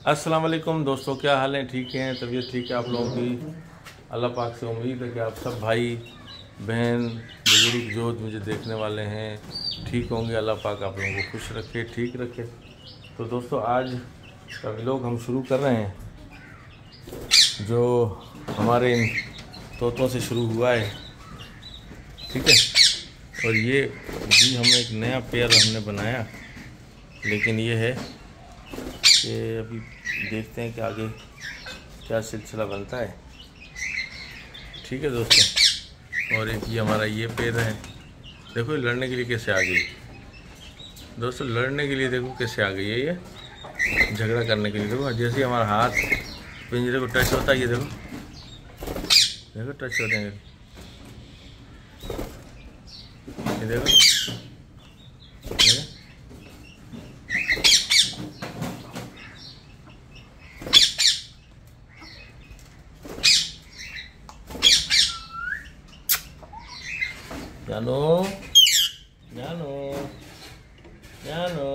अस्सलाम वालेकुम दोस्तों, क्या हाल है? ठीक हैं? तबीयत ठीक है आप लोगों की? अल्लाह पाक से उम्मीद है कि आप सब भाई बहन बुजुर्ग जो मुझे देखने वाले हैं ठीक होंगे। अल्लाह पाक आप लोगों को खुश रखे, ठीक रखे। तो दोस्तों आज का व्लॉग हम शुरू कर रहे हैं जो हमारे इन तोतों से शुरू हुआ है, ठीक है। और ये भी हम एक नया पेयर हमने बनाया, लेकिन ये है कि अभी देखते हैं कि आगे क्या सिलसिला बनता है, ठीक है दोस्तों। और एक ये हमारा ये पेड़ है, देखो ये लड़ने के लिए कैसे आ गई दोस्तों, लड़ने के लिए देखो कैसे आ गई है ये, झगड़ा करने के लिए। देखो जैसे ही हमारा हाथ पिंजरे को टच होता है, ये देखो देखो टच होते हैं, ये देखो जानो जानो जानो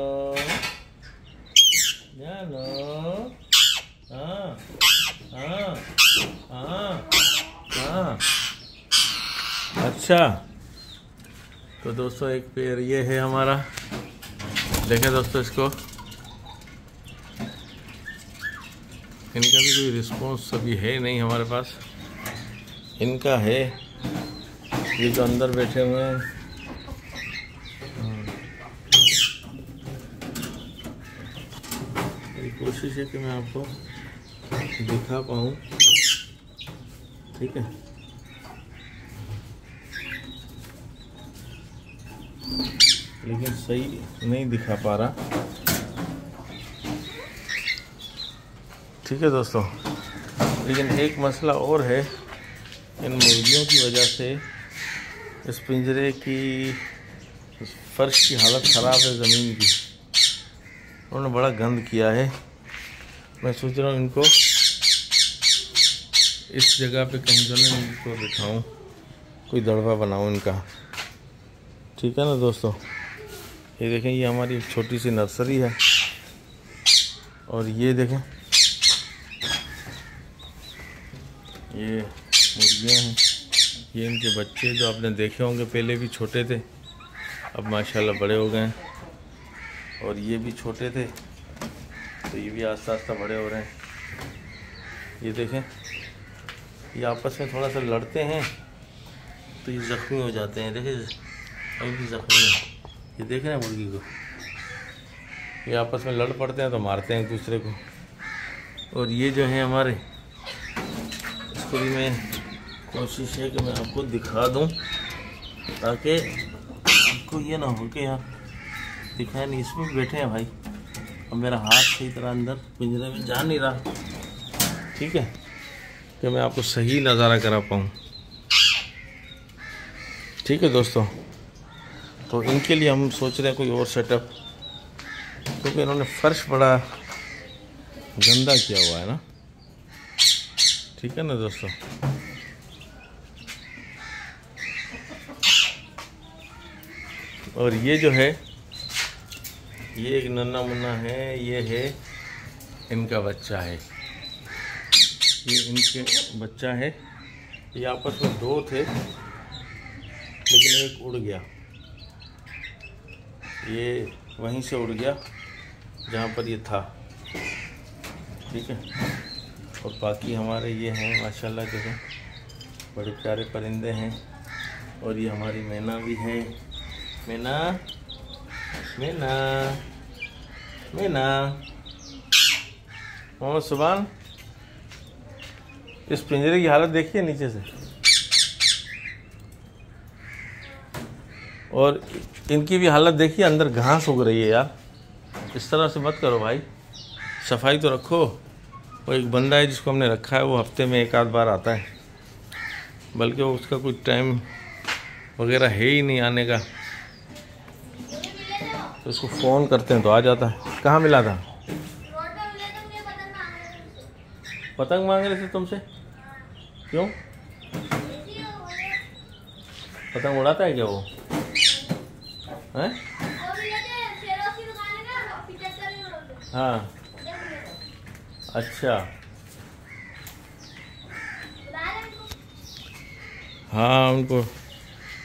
जानो, हाँ हाँ हाँ हाँ। अच्छा तो दोस्तों एक पेड़ ये है हमारा, देखें दोस्तों इसको, इनका भी कोई रिस्पॉन्स अभी है नहीं हमारे पास। इनका है ये जो अंदर बैठे हुए हैं, मेरी कोशिश है कि मैं आपको दिखा पाऊँ, ठीक है। लेकिन सही नहीं दिखा पा रहा, ठीक है दोस्तों। लेकिन एक मसला और है, इन मुर्गियों की वजह से इस पिंजरे की फर्श की हालत ख़राब है, ज़मीन की उन्होंने बड़ा गंद किया है। मैं सोच रहा हूँ इनको इस जगह पे कहीं जो ना इनको बिठाऊँ, कोई दड़वा बनाऊँ इनका, ठीक है ना दोस्तों। ये देखें ये हमारी एक छोटी सी नर्सरी है, और ये देखें ये मुर्गियाँ हैं, ये इनके बच्चे जो आपने देखे होंगे, पहले भी छोटे थे, अब माशाल्लाह बड़े हो गए हैं। और ये भी छोटे थे, तो ये भी आस्ता आस्ता बड़े हो रहे हैं। ये देखें ये आपस में थोड़ा सा लड़ते हैं तो ये ज़ख्मी हो जाते हैं, देखें अभी भी ज़ख्मी है। ये देख रहे हैं मुर्गी को, ये आपस में लड़ पड़ते हैं तो मारते हैं एक दूसरे को। और ये जो है हमारे, इसको भी मैं कोशिश है कि मैं आपको दिखा दूं, ताकि आपको ये ना हो कि यार दिखाया नहीं। इसमें भी बैठे हैं भाई, अब मेरा हाथ सही तरह अंदर पिंजरे में जा नहीं रहा, ठीक है, कि मैं आपको सही नज़ारा करा पाऊँ, ठीक है दोस्तों। तो इनके लिए हम सोच रहे हैं कोई और सेटअप, क्योंकि इन्होंने फर्श बड़ा गंदा किया हुआ है ना, ठीक है ना दोस्तों। और ये जो है ये एक नन्ना मुन्ना है, ये है इनका बच्चा है, ये इनके बच्चा है। ये आपस में दो थे, लेकिन एक उड़ गया, ये वहीं से उड़ गया जहाँ पर ये था, ठीक है। और बाकी हमारे ये हैं माशाल्लाह, देखें बड़े प्यारे परिंदे हैं। और ये हमारी मैना भी है, मैना मैना मैना, मोहम्मद सुभान, इस पिंजरे की हालत देखिए नीचे से। और इनकी भी हालत देखिए, अंदर घास उग रही है यार, इस तरह से मत करो भाई, सफाई तो रखो। वो एक बंदा है जिसको हमने रखा है, वो हफ्ते में एक आध बार आता है, बल्कि वो उसका कोई टाइम वगैरह है ही नहीं आने का, तो उसको फ़ोन करते हैं तो आ जाता है। कहाँ मिला था? पतंग मांग रहे थे तुमसे, क्यों? पतंग उड़ाता है क्या वो? हैं? हाँ अच्छा, हाँ उनको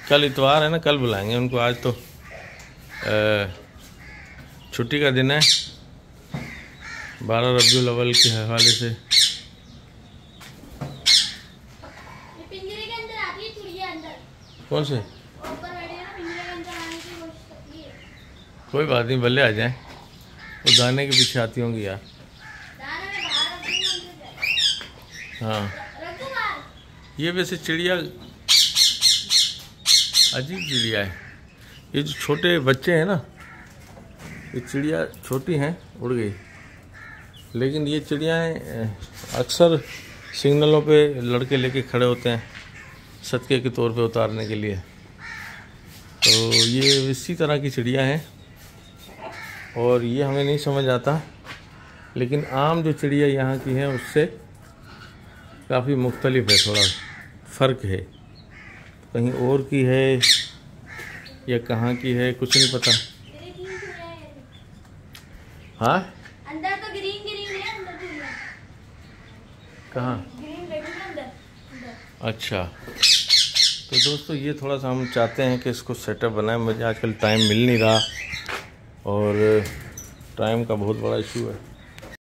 कल इतवार है ना, कल बुलाएंगे उनको। आज तो छुट्टी का दिन है 12 रबीउल अव्वल के हवाले से। पिंजरे के अंदर आती है चिड़िया अंदर। कौन से? ऊपर बैठे हैं ना, पिंजरे के अंदर आने की कोशिश करती है। कोई बात नहीं, भले आ जाए। वो दाने के पीछे आती होंगी यार। दाने में बाहर रख दूंगा। हाँ, रख दूं बाहर। ये वैसे चिड़िया अजीब चिड़िया है। ये जो छोटे बच्चे हैं ना, ये चिड़िया छोटी हैं, उड़ गई। लेकिन ये चिड़ियाएँ अक्सर सिग्नलों पे लड़के लेके खड़े होते हैं सदके के तौर पे उतारने के लिए। तो ये इसी तरह की चिड़िया हैं और ये हमें नहीं समझ आता। लेकिन आम जो चिड़िया यहाँ की है उससे काफ़ी मुख्तलिफ है, थोड़ा फ़र्क है। कहीं और की है या कहाँ की है कुछ नहीं पता। हाँ, अंदर तो ग्रीन ग्रीन है, अंदर तो कहाँ? ग्रीन बैठी है अंदर। अच्छा, तो दोस्तों ये थोड़ा सा हम चाहते हैं कि इसको सेटअप बनाएं। मुझे आजकल टाइम मिल नहीं रहा और टाइम का बहुत बड़ा इशू है।